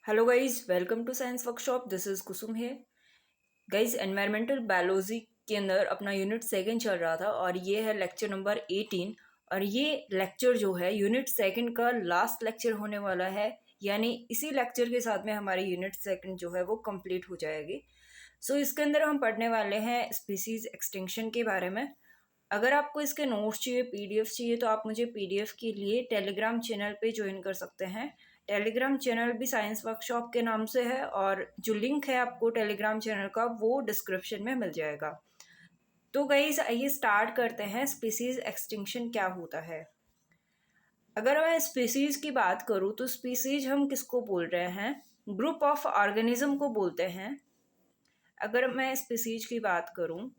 Hello guys, welcome to science workshop. This is Kusum है। Guys, environmental biology के अंदर अपना यूनिट सेकंड चल रहा था और ये है लेक्चर नंबर 18। और ये लेक्चर जो है यूनिट सेकंड का लास्ट लेक्चर होने वाला है, यानी इसी लेक्चर के साथ में हमारी यूनिट सेकंड जो है वो कंप्लीट हो जाएगी। सो इसके अंदर हम पढ़ने वाले हैं स्पीसीज एक्सटिंक्शन के बारे में। अगर आपको इसके नोट्स चाहिए, पीडीएफ चाहिए, तो आप मुझे पीडीएफ के लिए टेलीग्राम चैनल पे ज्वाइन कर सकते हैं। टेलीग्राम चैनल भी साइंस वर्कशॉप के नाम से है और जो लिंक है आपको टेलीग्राम चैनल का वो डिस्क्रिप्शन में मिल जाएगा। तो गाइस, आइए स्टार्ट करते हैं। स्पीसीज एक्सटिंक्शन क्या होता है? अगर मैं स्पीसीज की बात करूँ तो स्पीसीज हम किसको बोल रहे हैं? ग्रुप ऑफ ऑर्गेनिज्म को बोलते हैं। अगर मैं स्पीसीज की बात करूँ,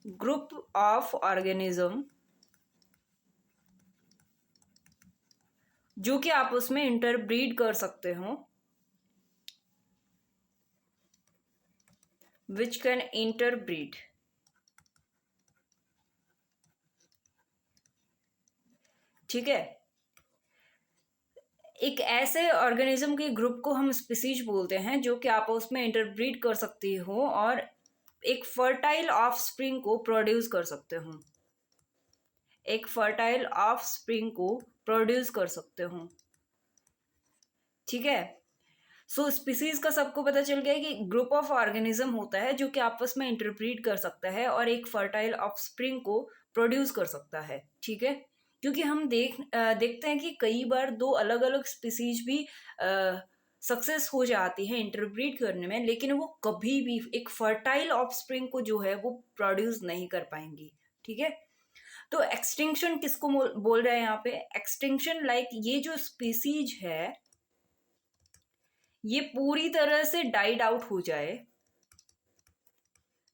ग्रुप ऑफ ऑर्गेनिज्म जो कि आप उसमें इंटरब्रीड कर सकते हो, विच कैन इंटरब्रीड। ठीक है, एक ऐसे ऑर्गेनिज्म के ग्रुप को हम स्पीसीज बोलते हैं जो कि आप उसमें इंटरब्रीड कर सकती हो और एक फर्टाइल ऑफस्प्रिंग को प्रोड्यूस कर सकते हो। एक फर्टाइल ऑफस्प्रिंग को प्रोड्यूस कर सकते हो। ठीक है, सो स्पीसीज का सबको पता चल गया है कि ग्रुप ऑफ ऑर्गेनिज्म होता है जो कि आपस में इंटरब्रीड कर सकता है और एक फर्टाइल ऑफस्प्रिंग को प्रोड्यूस कर सकता है। ठीक है, क्योंकि हम देखते हैं कि कई बार दो अलग अलग स्पीसीज भी सक्सेस हो जाती है इंटरब्रीड करने में, लेकिन वो कभी भी एक फर्टाइल ऑफस्प्रिंग को जो है वो प्रोड्यूस नहीं कर पाएंगी। ठीक है, तो एक्सटिंक्शन किसको बोल रहे हैं यहाँ पे? एक्सटिंक्शन लाइक ये जो स्पीसीज है ये पूरी तरह से डाइड आउट हो जाए।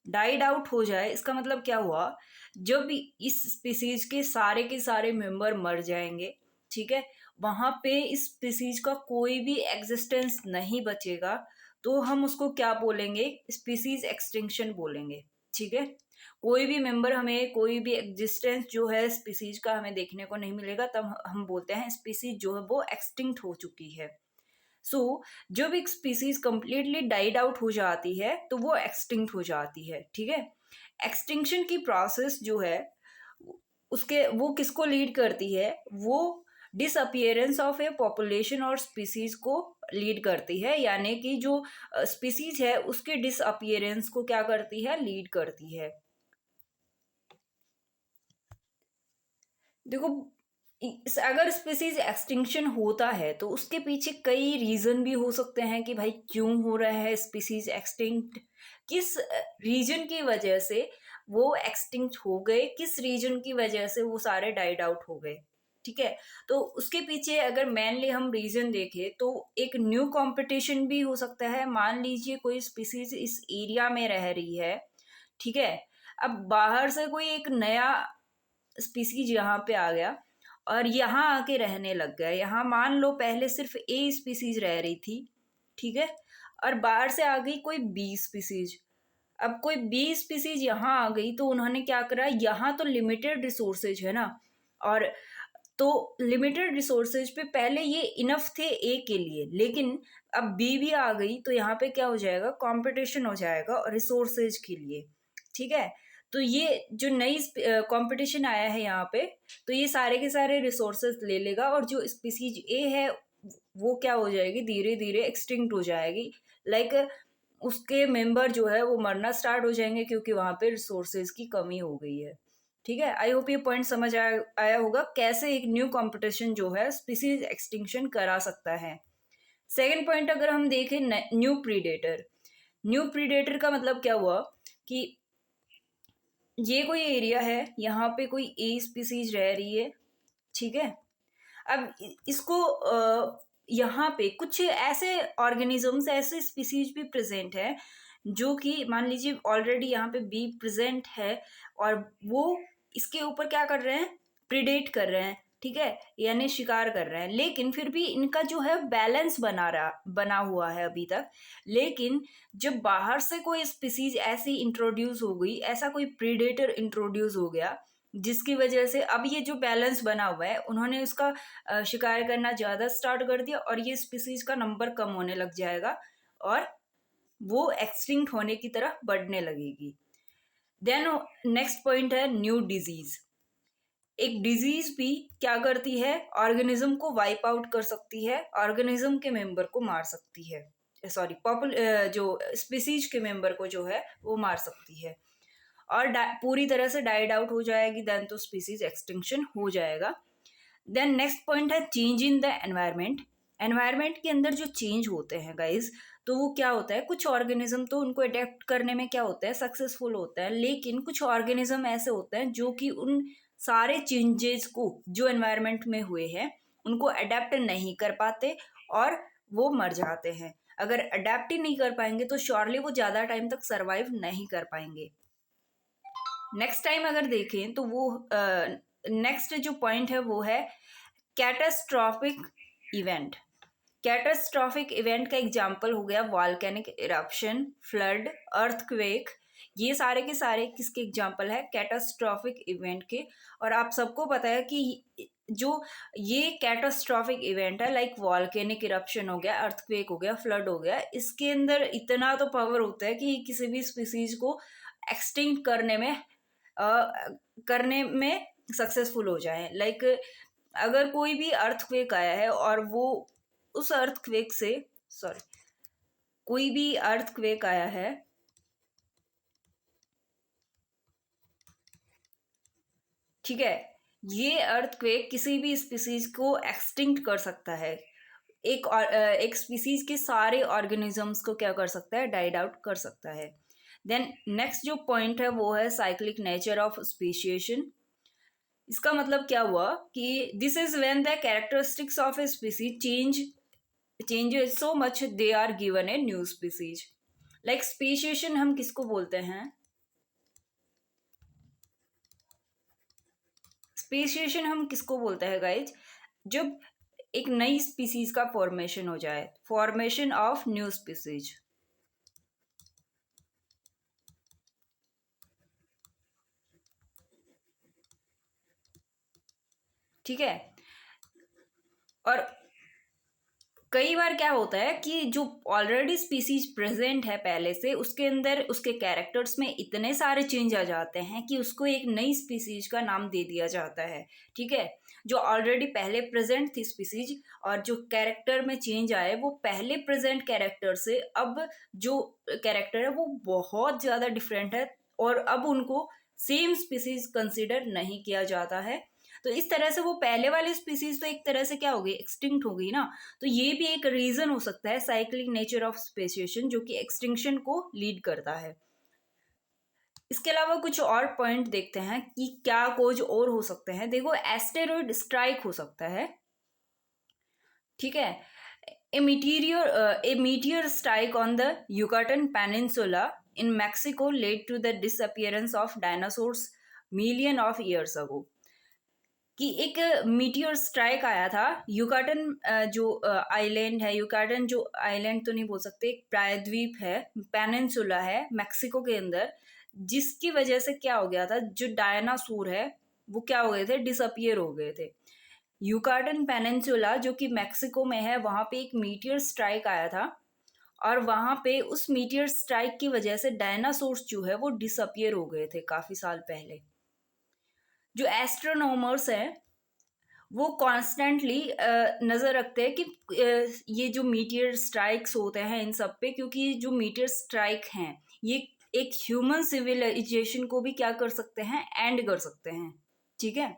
डाइड आउट हो जाए इसका मतलब क्या हुआ? जब इस स्पीसीज के सारे मेंबर मर जाएंगे, ठीक है, वहां पे इस स्पीसीज का कोई भी एग्जिस्टेंस नहीं बचेगा, तो हम उसको क्या बोलेंगे? स्पीसीज एक्सटिंक्शन बोलेंगे। ठीक है, कोई भी मेंबर, हमें कोई भी एग्जिस्टेंस जो है स्पीसीज का हमें देखने को नहीं मिलेगा, तब हम बोलते हैं स्पीसीज जो है वो एक्सटिंक्ट हो चुकी है। सो जब एक स्पीसीज कंप्लीटली डाइड आउट हो जाती है तो वो एक्सटिंक्ट हो जाती है। ठीक है, एक्सटिंक्शन की प्रोसेस जो है उसके वो किसको लीड करती है? वो डिसअपियरेंस ऑफ ए पॉपुलेशन और स्पीसीज को लीड करती है, यानी कि जो स्पीसीज है उसके डिसअपियरेंस को क्या करती है? लीड करती है। देखो, अगर स्पीसीज एक्सटिंक्शन होता है तो उसके पीछे कई रीजन भी हो सकते हैं कि भाई क्यों हो रहा है स्पीसीज एक्सटिंक्ट, किस रीजन की वजह से वो एक्सटिंक्ट हो गए, किस रीजन की वजह से वो सारे डाइड आउट हो गए। ठीक है, तो उसके पीछे अगर मेनली हम रीजन देखें तो एक न्यू कंपटीशन भी हो सकता है। मान लीजिए कोई स्पीसीज इस एरिया में रह रही है, ठीक है, अब बाहर से कोई एक नया स्पीसीज यहाँ पे आ गया और यहाँ आके रहने लग गया। यहाँ मान लो पहले सिर्फ ए स्पीसीज रह रही थी, ठीक है, और बाहर से आ गई कोई बी स्पीसीज। अब कोई बी स्पीसीज यहाँ आ गई तो उन्होंने क्या करा? यहाँ तो लिमिटेड रिसोर्सेज है ना, और तो लिमिटेड रिसोर्सेज पे पहले ये इनफ थे ए के लिए, लेकिन अब बी भी आ गई तो यहाँ पे क्या हो जाएगा? कंपटीशन हो जाएगा रिसोर्सेज के लिए। ठीक है, तो ये जो नई कंपटीशन आया है यहाँ पे, तो ये सारे के सारे रिसोर्सेज ले लेगा और जो स्पीसीज ए है वो क्या हो जाएगी? धीरे धीरे एक्सटिंक्ट हो जाएगी। लाइक उसके मेंबर जो है वो मरना स्टार्ट हो जाएंगे क्योंकि वहां पे रिसोर्सेज की कमी हो गई है। ठीक है, आई होप ये पॉइंट समझ आया होगा कैसे एक न्यू कंपटीशन जो है स्पीसीज एक्सटिंक्शन करा सकता है। सेकेंड पॉइंट अगर हम देखें, न्यू प्रीडेटर। न्यू प्रीडेटर का मतलब क्या हुआ कि ये कोई एरिया है, यहाँ पे कोई ए स्पीसीज रह रही है, ठीक है, अब इसको यहाँ पे कुछ ऐसे ऑर्गेनिजम्स, ऐसे स्पीसीज भी प्रेजेंट है जो कि मान लीजिए ऑलरेडी यहाँ पे बी प्रेजेंट है और वो इसके ऊपर क्या कर रहे हैं? प्रिडेट कर रहे हैं, ठीक है, यानी शिकार कर रहे हैं, लेकिन फिर भी इनका जो है बैलेंस बना हुआ है अभी तक। लेकिन जब बाहर से कोई स्पीसीज ऐसी इंट्रोड्यूस हो गई, ऐसा कोई प्रीडेटर इंट्रोड्यूस हो गया जिसकी वजह से अब ये जो बैलेंस बना हुआ है उन्होंने उसका शिकार करना ज़्यादा स्टार्ट कर दिया और ये स्पीसीज का नंबर कम होने लग जाएगा और वो एक्सटिंक्ट होने की तरफ बढ़ने लगेगी। देन नेक्स्ट पॉइंट है न्यू डिजीज। एक डिजीज भी क्या करती है, ऑर्गेनिज्म को वाइप आउट कर सकती है, ऑर्गेनिज्म के मेंबर को मार सकती है, सॉरी जो स्पीसीज के मेंबर को जो है वो मार सकती है और पूरी तरह से डाइड आउट हो जाएगी, देन तो स्पीसीज एक्सटिंक्शन हो जाएगा। देन नेक्स्ट पॉइंट है change in the environment. Environment के अंदर जो चेंज होते हैं गाइज, तो वो क्या होता है, कुछ ऑर्गेनिज्म तो उनको अडेप्ट करने में क्या होता है, सक्सेसफुल होता है, लेकिन कुछ ऑर्गेनिज्म ऐसे होते हैं जो कि उन सारे चेंजेस को जो एनवायरमेंट में हुए हैं उनको अडेप्ट नहीं कर पाते और वो मर जाते हैं। अगर अडेप्ट ही नहीं कर पाएंगे तो श्योरली वो ज़्यादा टाइम तक सर्वाइव नहीं कर पाएंगे। नेक्स्ट टाइम अगर देखें तो वो नेक्स्ट जो पॉइंट है वो है कैटास्ट्रॉफिक इवेंट। कैटास्ट्रॉफिक इवेंट का एग्जाम्पल हो गया वॉल्केनिक इरप्शन, फ्लड, अर्थक्वेक। ये सारे के सारे किसके एग्जाम्पल है, कैटास्ट्रॉफिक इवेंट के। और आप सबको पता है कि जो ये कैटास्ट्रॉफिक इवेंट है, लाइक वॉल्केनिक इरप्शन हो गया, अर्थक्वेक हो गया, फ्लड हो गया, इसके अंदर इतना तो पावर होता है कि किसी भी स्पीसीज को एक्सटिंक्ट करने में सक्सेसफुल हो जाए। लाइक अगर कोई भी अर्थक्वेक आया है और वो उस अर्थक्वेक से कोई भी अर्थक्वेक आया है, ठीक है, ये अर्थक्वेक किसी भी स्पीसीज को एक्सटिंक्ट कर सकता है। एक स्पीसीज के सारे ऑर्गेनिजम्स को क्या कर सकता है, डाइड आउट कर सकता है। देन नेक्स्ट जो पॉइंट है वो है साइक्लिक नेचर ऑफ स्पीशिएशन। इसका मतलब क्या हुआ कि this is when the characteristics of a species changes so much they are given a new species. Like speciation हम किसको बोलते हैं, स्पीशिएशन हम किसको बोलते हैं गाइज, जब एक नई स्पीसीज का फॉर्मेशन हो जाए, फॉर्मेशन ऑफ न्यू स्पीसीज। ठीक है, और कई बार क्या होता है कि जो ऑलरेडी स्पीसीज प्रेजेंट है पहले से, उसके अंदर उसके कैरेक्टर्स में इतने सारे चेंज आ जाते हैं कि उसको एक नई स्पीसीज का नाम दे दिया जाता है। ठीक है, जो ऑलरेडी पहले प्रेजेंट थी स्पीसीज और जो कैरेक्टर में चेंज आए वो पहले प्रेजेंट कैरेक्टर से अब जो कैरेक्टर है वो बहुत ज़्यादा डिफरेंट है और अब उनको सेम स्पीसीज कंसिडर नहीं किया जाता है। तो इस तरह से वो पहले वाली स्पीसीज तो एक तरह से क्या हो गई, एक्सटिंक्ट हो गई ना। तो ये भी एक रीजन हो सकता है साइक्लिक नेचर ऑफ स्पेसिएशन जो कि एक्सटिंक्शन को लीड करता है। इसके अलावा कुछ और पॉइंट देखते हैं कि क्या कोज और हो सकते हैं। देखो, एस्टेरॉइड स्ट्राइक हो सकता है, ठीक है, a meteor strike on the Yucatan peninsula in Mexico led to the disappearance of dinosaurs million of years ago. कि एक मीटियोर स्ट्राइक आया था युकाटन जो आइलैंड है, युकाटन जो आइलैंड तो नहीं बोल सकते, एक प्रायद्वीप है, पेनिनसुला है मैक्सिको के अंदर, जिसकी वजह से क्या हो गया था, जो डायनासोर है वो क्या हो गए थे, डिसअपियर हो गए थे। युकाटन पेनिनसुला जो कि मैक्सिको में है, वहां पे एक मीटियर स्ट्राइक आया था और वहां पे उस मीटियर स्ट्राइक की वजह से डायनासोर्स जो है वो डिसअपियर हो गए थे काफी साल पहले। जो एस्ट्रोनॉमर्स हैं वो कॉन्स्टेंटली नज़र रखते हैं कि ये जो मीटियर स्ट्राइक्स होते हैं इन सब पे, क्योंकि जो मीटियर स्ट्राइक हैं ये एक ह्यूमन सिविलाइजेशन को भी क्या कर सकते हैं, एंड कर सकते हैं। ठीक है,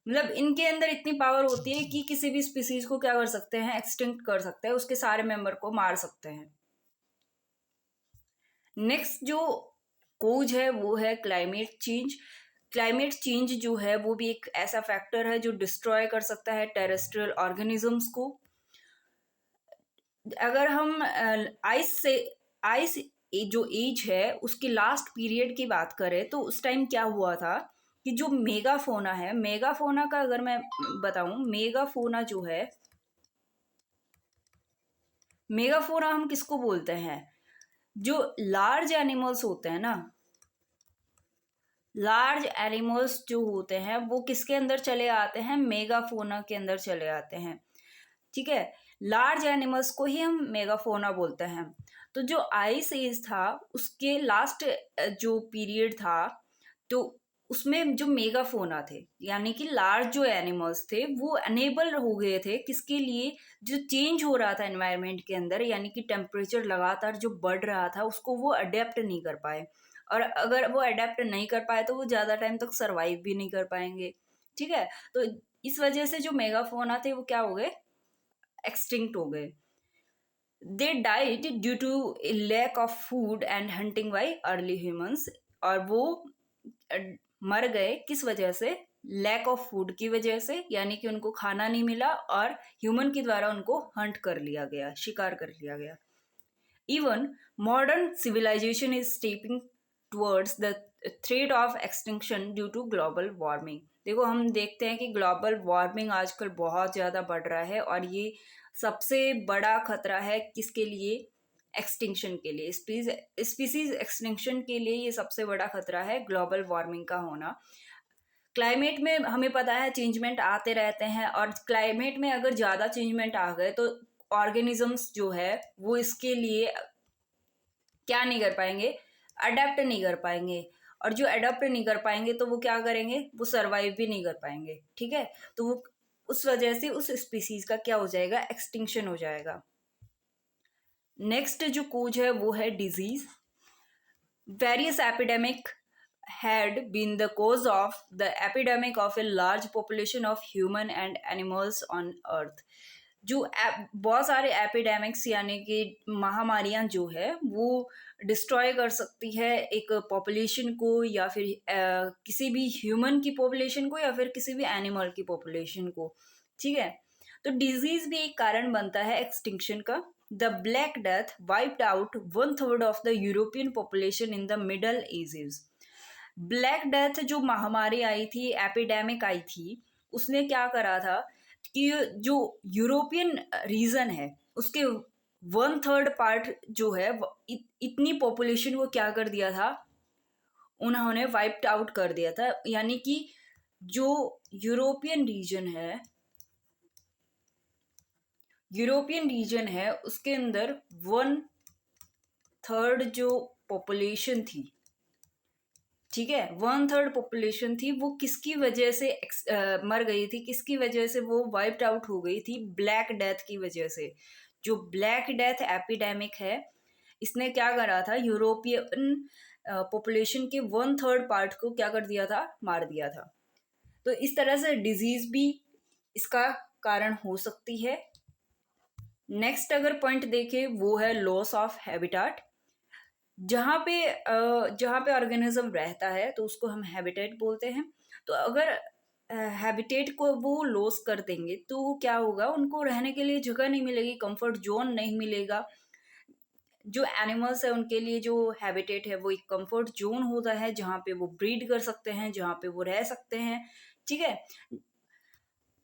मतलब इनके अंदर इतनी पावर होती है कि किसी भी स्पीसीज को क्या कर सकते हैं, एक्सटिंक्ट कर सकते हैं, उसके सारे मेंबर को मार सकते हैं। नेक्स्ट जो कोज है वो है क्लाइमेट चेंज। क्लाइमेट चेंज जो है वो भी एक ऐसा फैक्टर है जो डिस्ट्रॉय कर सकता है टेरेस्ट्रियल ऑर्गेनिजम्स को। अगर हम आइस जो एज है उसकी लास्ट पीरियड की बात करें तो उस टाइम क्या हुआ था कि जो मेगाफोना है, मेगाफोना का अगर मैं बताऊं, मेगाफोना जो है, मेगाफोना हम किसको बोलते हैं, जो लार्ज एनिमल्स होते हैं ना, लार्ज एनिमल्स जो होते हैं वो किसके अंदर चले आते हैं, मेगाफोना के अंदर चले आते हैं। ठीक है, लार्ज एनिमल्स को ही हम मेगाफोना बोलते हैं। तो जो आइस एज था उसके लास्ट जो पीरियड था, तो उसमें जो मेगाफोना थे यानी कि लार्ज जो एनिमल्स थे वो अनेबल हो गए थे, किसके लिए, जो चेंज हो रहा था एनवायरनमेंट के अंदर, यानी कि टेम्परेचर लगातार जो बढ़ रहा था उसको वो अडेप्ट नहीं कर पाए। और अगर वो अडेप्ट नहीं कर पाए तो वो ज़्यादा टाइम तक सर्वाइव भी नहीं कर पाएंगे। ठीक है, तो इस वजह से जो मेगाफोना थे वो क्या हो गए, एक्सटिंक्ट हो गए। They died due to lack of food and hunting by early humans. और वो अ, मर गए किस वजह से, लैक ऑफ फूड की वजह से, यानी कि उनको खाना नहीं मिला और ह्यूमन के द्वारा उनको हंट कर लिया गया, शिकार कर लिया गया। Even modern civilization is stepping towards the threat of extinction due to global warming। देखो हम देखते हैं कि ग्लोबल वार्मिंग आजकल बहुत ज़्यादा बढ़ रहा है और ये सबसे बड़ा खतरा है किसके लिए, एक्सटिंक्शन के लिए, स्पीसीज एक्सटिंक्शन के लिए ये सबसे बड़ा खतरा है ग्लोबल वार्मिंग का होना। क्लाइमेट में हमें पता है चेंजमेंट आते रहते हैं और क्लाइमेट में अगर ज़्यादा चेंजमेंट आ गए तो ऑर्गेनिजम्स जो है वो इसके लिए क्या नहीं कर पाएंगे, अडेप्ट नहीं कर पाएंगे। और जो अडेप्ट नहीं कर पाएंगे तो वो क्या करेंगे, वो सरवाइव भी नहीं कर पाएंगे। ठीक है, तो वो उस वजह से उस स्पीसीज का क्या हो जाएगा, एक्सटिंक्शन हो जाएगा। नेक्स्ट जो कोज है वो है disease. Various epidemic had been the cause of the epidemic of a large population of human and animals on earth। जो बहुत सारे एपिडेमिक्स यानी कि महामारियां जो है वो डिस्ट्रॉय कर सकती है एक पॉपुलेशन को, या फिर किसी भी ह्यूमन की पॉपुलेशन को या फिर किसी भी एनिमल की पॉपुलेशन को। ठीक है, तो डिजीज भी एक कारण बनता है एक्सटिंक्शन का। The black death wiped out 1/3 of the European population in the middle edges. Black death जो महामारी आई थी, एपिडेमिक आई थी, उसने क्या करा था कि जो यूरोपियन रीजन है उसके 1/3 पार्ट जो है इतनी पॉपुलेशन को क्या कर दिया था, उन्होंने वाइप्ड आउट कर दिया था। यानी कि जो यूरोपियन रीजन है, यूरोपियन रीजन है उसके अंदर 1/3 जो पॉपुलेशन थी, ठीक है, 1/3 पॉपुलेशन थी, वो किसकी वजह से मर गई थी, किसकी वजह से वो वाइप्ड आउट हो गई थी, ब्लैक डेथ की वजह से। जो ब्लैक डेथ एपिडेमिक है इसने क्या करा था, यूरोपियन पॉपुलेशन के 1/3 पार्ट को क्या कर दिया था, मार दिया था। तो इस तरह से डिजीज भी इसका कारण हो सकती है। नेक्स्ट अगर पॉइंट देखें वो है लॉस ऑफ हैबिटाट। जहाँ पे ऑर्गेनिज्म रहता है तो उसको हम हैबिटेट बोलते हैं। तो अगर हैबिटेट को वो लॉस कर देंगे तो क्या होगा, उनको रहने के लिए जगह नहीं मिलेगी, कंफर्ट जोन नहीं मिलेगा। जो एनिमल्स है उनके लिए जो हैबिटेट है वो एक कंफर्ट जोन होता है जहाँ पे वो ब्रीड कर सकते हैं, जहाँ पे वो रह सकते हैं। ठीक है,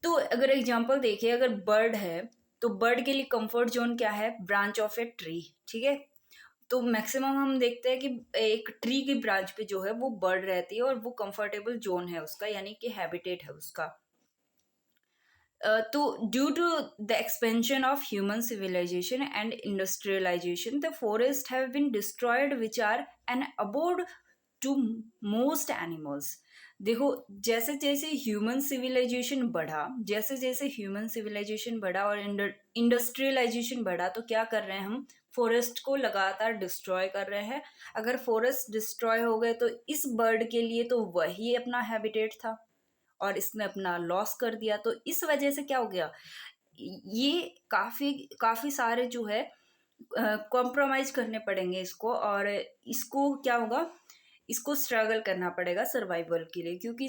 तो अगर एग्जांपल देखिए, अगर बर्ड है तो बर्ड के लिए कंफर्ट जोन क्या है, ब्रांच ऑफ ए ट्री। ठीक है, तो मैक्सिमम हम देखते हैं कि एक ट्री की ब्रांच पे जो है वो बर्ड रहती है और वो कंफर्टेबल जोन है उसका, यानी कि हैबिटेट है उसका। तो due to the expansion of human civilization and industrialization the forest have been destroyed which are an abode to most animals. देखो जैसे जैसे ह्यूमन सिविलाइजेशन बढ़ा, जैसे जैसे ह्यूमन सिविलाइजेशन बढ़ा और इंडस्ट्रियलाइजेशन बढ़ा, तो क्या कर रहे हैं हम, फॉरेस्ट को लगातार डिस्ट्रॉय कर रहे हैं। अगर फॉरेस्ट डिस्ट्रॉय हो गए तो इस बर्ड के लिए तो वही अपना हैबिटेट था और इसने अपना लॉस कर दिया। तो इस वजह से क्या हो गया, ये काफ़ी काफ़ी सारे जो है कॉम्प्रोमाइज करने पड़ेंगे इसको, और इसको क्या होगा, इसको स्ट्रगल करना पड़ेगा सर्वाइवल के लिए, क्योंकि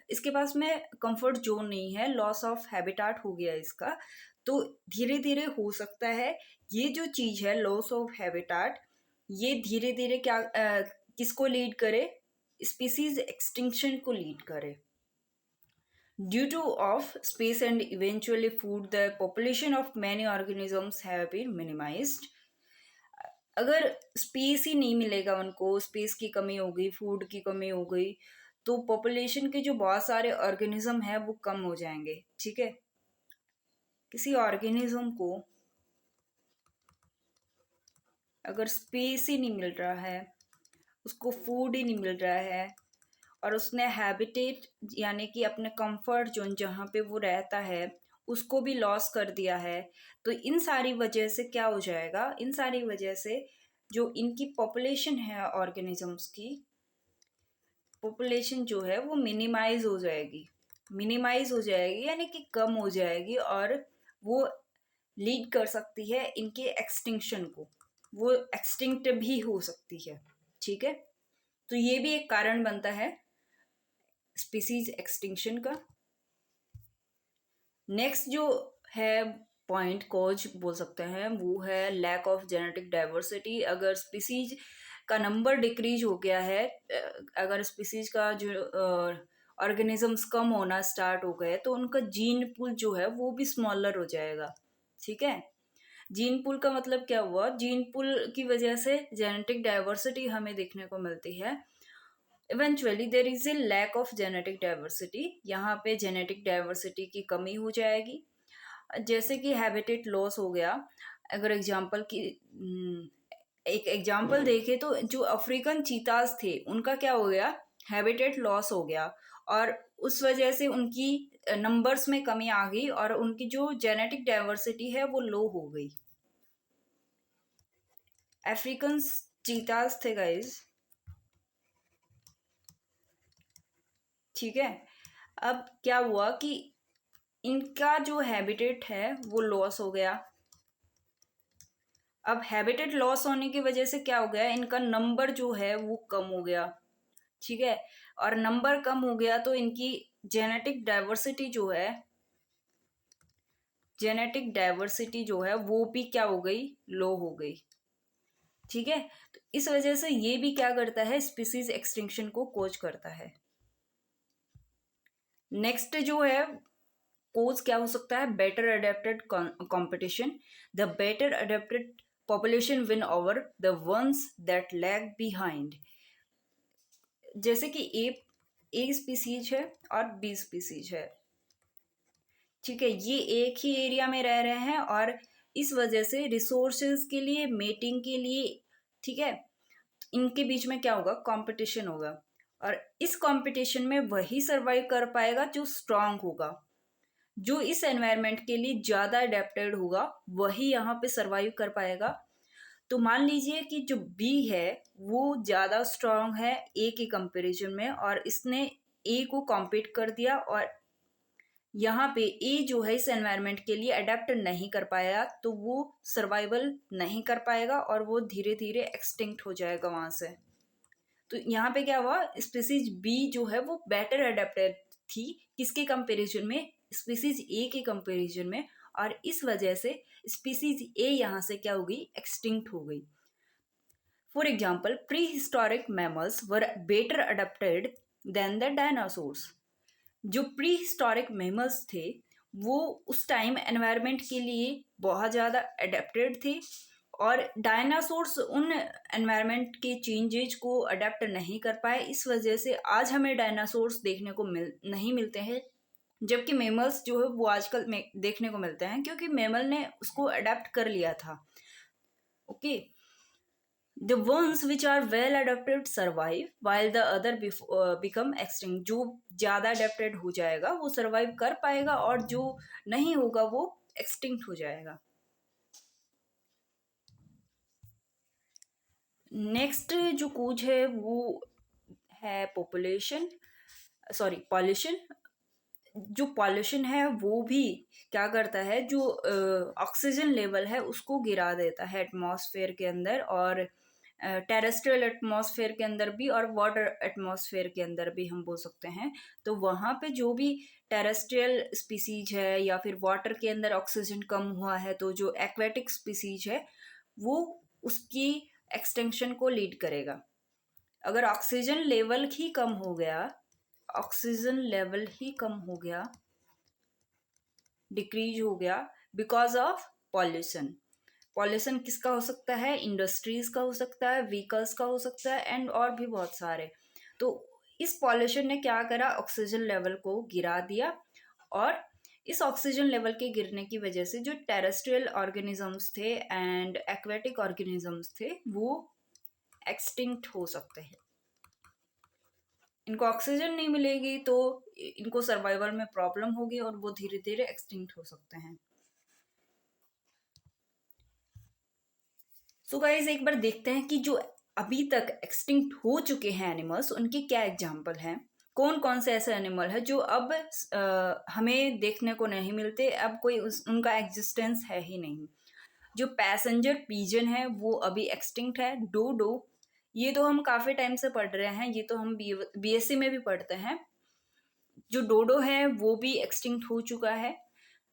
इसके पास में कंफर्ट जोन नहीं है, लॉस ऑफ हैबिटाट हो गया इसका। तो धीरे धीरे हो सकता है ये जो चीज़ है लॉस ऑफ हैबिटाट, ये धीरे धीरे क्या किसको लीड करे, स्पीसीज एक्सटिंक्शन को लीड करे। Due to of space and eventually food, the population of many organisms have been minimized। अगर स्पेस ही नहीं मिलेगा उनको, स्पेस की कमी हो गई, फूड की कमी हो गई, तो पॉपुलेशन के जो बहुत सारे ऑर्गेनिज्म है वो कम हो जाएंगे। ठीक है, किसी ऑर्गेनिज्म को अगर स्पेस ही नहीं मिल रहा है, उसको फूड ही नहीं मिल रहा है, और उसने हैबिटेट यानी कि अपने कंफर्ट जोन जहाँ पे वो रहता है उसको भी लॉस कर दिया है, तो इन सारी वजह से क्या हो जाएगा, इन सारी वजह से जो इनकी पॉपुलेशन है ऑर्गेनिजम्स की, पॉपुलेशन जो है वो मिनिमाइज हो जाएगी। मिनिमाइज हो जाएगी यानी कि कम हो जाएगी, और वो लीड कर सकती है इनके एक्सटिंक्शन को, वो एक्सटिंक्ट भी हो सकती है। ठीक है, तो ये भी एक कारण बनता है स्पीसीज एक्सटिंक्शन का। नेक्स्ट जो है पॉइंट कॉज बोल सकते हैं, वो है लैक ऑफ जेनेटिक डाइवर्सिटी। अगर स्पीसीज का नंबर डिक्रीज हो गया है, अगर स्पीसीज का जो ऑर्गेनिजम्स कम होना स्टार्ट हो गए, तो उनका जीन पूल जो है वो भी स्मॉलर हो जाएगा। ठीक है, जीन पूल का मतलब क्या हुआ, जीन पूल की वजह से जेनेटिक डाइवर्सिटी हमें देखने को मिलती है। Eventually there is a lack of genetic diversity, यहाँ पे जेनेटिक डाइवर्सिटी की कमी हो जाएगी। जैसे कि हैबिटेट लॉस हो गया। अगर एग्जांपल की एक एग्जांपल देखें तो जो अफ्रीकन चीताज थे उनका क्या हो गया, हैबिटेट लॉस हो गया, और उस वजह से उनकी नंबर्स में कमी आ गई और उनकी जो जेनेटिक डाइवर्सिटी है वो लो हो गई। अफ्रीकन चीताज थे गाइज। ठीक है, अब क्या हुआ कि इनका जो हैबिटेट है वो लॉस हो गया। अब हैबिटेट लॉस होने की वजह से क्या हो गया, इनका नंबर जो है वो कम हो गया। ठीक है, और नंबर कम हो गया तो इनकी जेनेटिक डाइवर्सिटी जो है, जेनेटिक डाइवर्सिटी जो है वो भी क्या हो गई, लो हो गई। ठीक है, तो इस वजह से ये भी क्या करता है, स्पीसीज एक्सटिंक्शन को कोज करता है। नेक्स्ट जो है कोज क्या हो सकता है, better adapted competition. The better adapted population win over the ones that lag behind. जैसे कि ए स्पीसीज है और बी स्पीसीज है। ठीक है, ये एक ही एरिया में रह रहे हैं और इस वजह से रिसोर्सेज के लिए, मेटिंग के लिए, ठीक है, इनके बीच में क्या होगा, कंपटीशन होगा, और इस कंपटीशन में वही सरवाइव कर पाएगा जो स्ट्रांग होगा। जो इस एनवायरनमेंट के लिए ज़्यादा अडेप्टेड होगा वही यहाँ पे सरवाइव कर पाएगा। तो मान लीजिए कि जो बी है वो ज़्यादा स्ट्रांग है ए के कंपैरिजन में, और इसने ए को कॉम्पीट कर दिया, और यहाँ पे ए जो है इस एनवायरनमेंट के लिए अडेप्ट नहीं कर पाया, तो वो सर्वाइवल नहीं कर पाएगा और वो धीरे धीरे एक्सटिंक्ट हो जाएगा वहाँ से। तो यहाँ पे क्या हुआ, स्पीसीज बी जो है वो बेटर अडेप्टेड थी किसके कंपैरिजन में, स्पीसीज ए के कंपैरिजन में, और इस वजह से स्पीसीज ए यहाँ से क्या हो गई, एक्सटिंक्ट हो गई। For example, prehistoric mammals were better adapted than the dinosaurs. जो प्री हिस्टोरिक मैमल्स थे वो उस टाइम एनवायरनमेंट के लिए बहुत ज़्यादा अडेप्टेड थे, और डायनासोर्स उन एनवायरनमेंट के चेंजेज को अडेप्ट नहीं कर पाए। इस वजह से आज हमें डायनासोर्स देखने को नहीं मिलते हैं, जबकि मेमल्स जो है वो आजकल में देखने को मिलते हैं, क्योंकि मेमल ने उसको अडेप्ट कर लिया था। Okay, the ones which are well adapted survive while the other become extinct। जो ज़्यादा अडेप्टेड हो जाएगा वो सर्वाइव कर पाएगा, और जो नहीं होगा वो एक्सटिंक्ट हो जाएगा। नेक्स्ट जो कूच है वो है पॉपुलेशन, सॉरी पॉल्यूशन। जो पॉल्यूशन है वो भी क्या करता है, जो ऑक्सीजन लेवल है उसको गिरा देता है एटमॉस्फेयर के अंदर, और टेरेस्ट्रियल एटमॉस्फेयर के अंदर भी और वाटर एटमॉस्फेयर के अंदर भी हम बोल सकते हैं। तो वहाँ पे जो भी टेरेस्ट्रियल स्पीसीज है या फिर वाटर के अंदर ऑक्सीजन कम हुआ है, तो जो एक्वेटिक स्पीसीज है वो उसकी एक्सटेंशन को लीड करेगा। अगर ऑक्सीजन लेवल ही कम हो गया, ऑक्सीजन लेवल ही कम हो गया, डिक्रीज हो गया बिकॉज ऑफ पॉल्यूशन, पॉल्यूशन किसका हो सकता है, इंडस्ट्रीज का हो सकता है, व्हीकल्स का हो सकता है, एंड और भी बहुत सारे। तो इस पॉल्यूशन ने क्या करा, ऑक्सीजन लेवल को गिरा दिया, और इस ऑक्सीजन लेवल के गिरने की वजह से जो टेरेस्ट्रियल ऑर्गेनिजम्स थे एंड एक्वेटिक ऑर्गेनिजम्स थे वो एक्सटिंक्ट हो सकते हैं। इनको ऑक्सीजन नहीं मिलेगी तो इनको सर्वाइवल में प्रॉब्लम होगी और वो धीरे धीरे एक्सटिंक्ट हो सकते हैं। सो गाइस एक बार देखते हैं कि जो अभी तक एक्सटिंक्ट हो चुके हैं एनिमल्स उनके क्या एग्जाम्पल हैं, कौन कौन से ऐसे एनिमल है जो अब हमें देखने को नहीं मिलते, अब कोई उनका एग्जिस्टेंस है ही नहीं। जो पैसेंजर पीजन है वो अभी एक्सटिंक्ट है। डोडो, ये तो हम काफी टाइम से पढ़ रहे हैं, ये तो हम बीएससी में भी पढ़ते हैं। जो डोडो है वो भी एक्सटिंक्ट हो चुका है।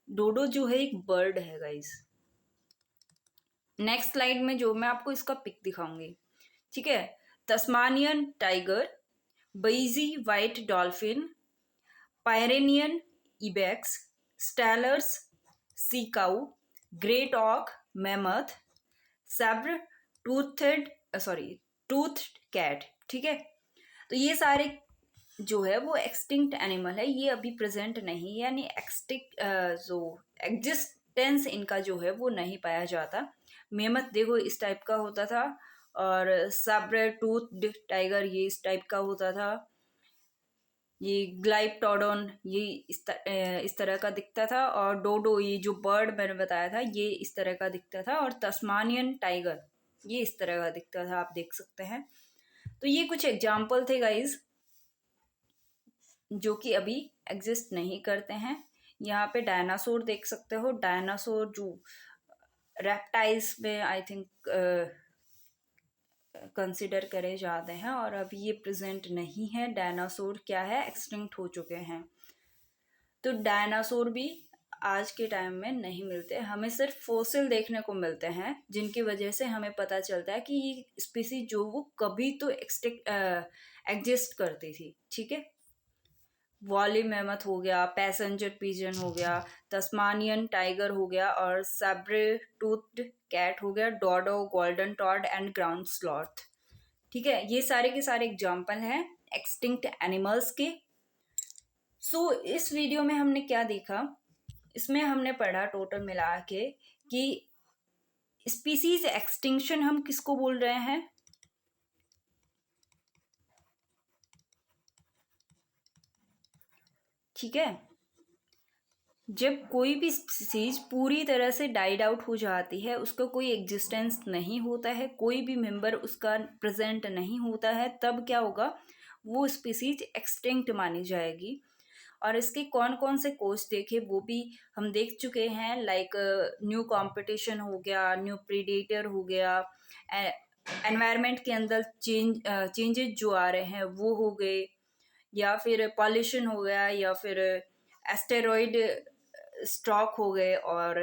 डोडो जो है एक बर्ड है गाइस। नेक्स्ट स्लाइड में जो मैं आपको इसका पिक दिखाऊंगी, ठीक है। Tasmanian tiger, baiji white dolphin, Pyrenean ibex, Steller's sea cow, great auk mammoth, sabre toothed toothed cat, ठीक है। तो ये सारे जो है वो एक्सटिंक्ट एनिमल है, ये अभी प्रेजेंट नहीं, यानी एक्सटिंक्ट जो एग्जिस्टेंस इनका जो है वो नहीं पाया जाता। मेमथ देखो इस टाइप का होता था, और सैब्र टूथड टाइगर ये इस टाइप का होता था। ये ग्लाइप्टोडोन ये इस तरह का दिखता था, और डोडो ये जो बर्ड मैंने बताया था ये इस तरह का दिखता था, और तस्मानियन टाइगर ये इस तरह का दिखता था, आप देख सकते हैं। तो ये कुछ एग्जाम्पल थे गाइज जो कि अभी एग्जिस्ट नहीं करते हैं। यहाँ पे डायनासोर देख सकते हो, डायनासोर जो रेप्टाइल्स में आई थिंक कंसिडर करे जाते हैं, और अभी ये प्रेजेंट नहीं है। डायनासोर क्या है, एक्सटिंक्ट हो चुके हैं। तो डायनासोर भी आज के टाइम में नहीं मिलते, हमें सिर्फ फॉसिल देखने को मिलते हैं, जिनकी वजह से हमें पता चलता है कि ये स्पीसीज जो वो कभी तो एग्जिस्ट करती थी, ठीक है। वॉली मैमथ हो गया, पैसेंजर पिजन हो गया, तस्मानियन टाइगर हो गया, और सैब्रे टूथड कैट हो गया, dodo, golden toad and ground sloth, ठीक है। ये सारे के सारे एग्जाम्पल हैं एक्सटिंक्ट एनिमल्स के। सो इस वीडियो में हमने क्या देखा, इसमें हमने पढ़ा टोटल मिला के कि स्पीसीज एक्सटिंक्शन हम किसको बोल रहे हैं, ठीक है। जब कोई भी स्पीसीज पूरी तरह से डाइड आउट हो जाती है, उसका कोई एग्जिस्टेंस नहीं होता है, कोई भी मेंबर उसका प्रेजेंट नहीं होता है, तब क्या होगा, वो स्पीसीज एक्सटिंक्ट मानी जाएगी। और इसके कौन कौन से कोज देखे वो भी हम देख चुके हैं, लाइक न्यू कंपटीशन हो गया, न्यू प्रीडेटर हो गया, एनवायरनमेंट के अंदर चेंजेस जो आ रहे हैं वो हो गए, या फिर पॉल्यूशन हो गया, या फिर एस्टेरॉइड स्ट्रोक हो गए, और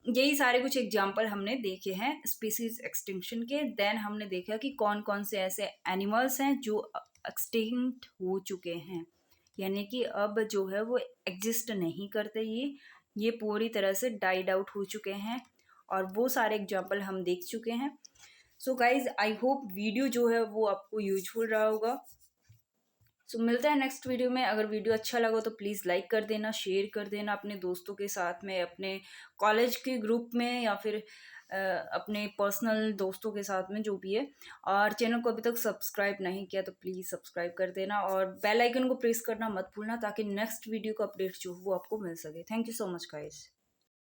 यही सारे कुछ एग्जाम्पल हमने देखे हैं स्पीसीज एक्सटिंक्शन के। देन हमने देखा कि कौन कौन से ऐसे एनिमल्स हैं जो एक्सटिंक्ट हो चुके हैं, यानी कि अब जो है वो एग्जिस्ट नहीं करते, ये पूरी तरह से डाइड आउट हो चुके हैं, और वो सारे एग्जाम्पल हम देख चुके हैं। So guys I hope video जो है वो आपको यूजफुल रहा होगा। सो मिलता है नेक्स्ट वीडियो में। अगर वीडियो अच्छा लगा तो प्लीज़ लाइक कर देना, शेयर कर देना अपने दोस्तों के साथ में, अपने कॉलेज के ग्रुप में, या फिर अपने पर्सनल दोस्तों के साथ में, जो भी है। और चैनल को अभी तक सब्सक्राइब नहीं किया तो प्लीज़ सब्सक्राइब कर देना, और बेल आइकन को प्रेस करना मत भूलना, ताकि नेक्स्ट वीडियो का अपडेट जो वो आपको मिल सके। Thank you so much guys.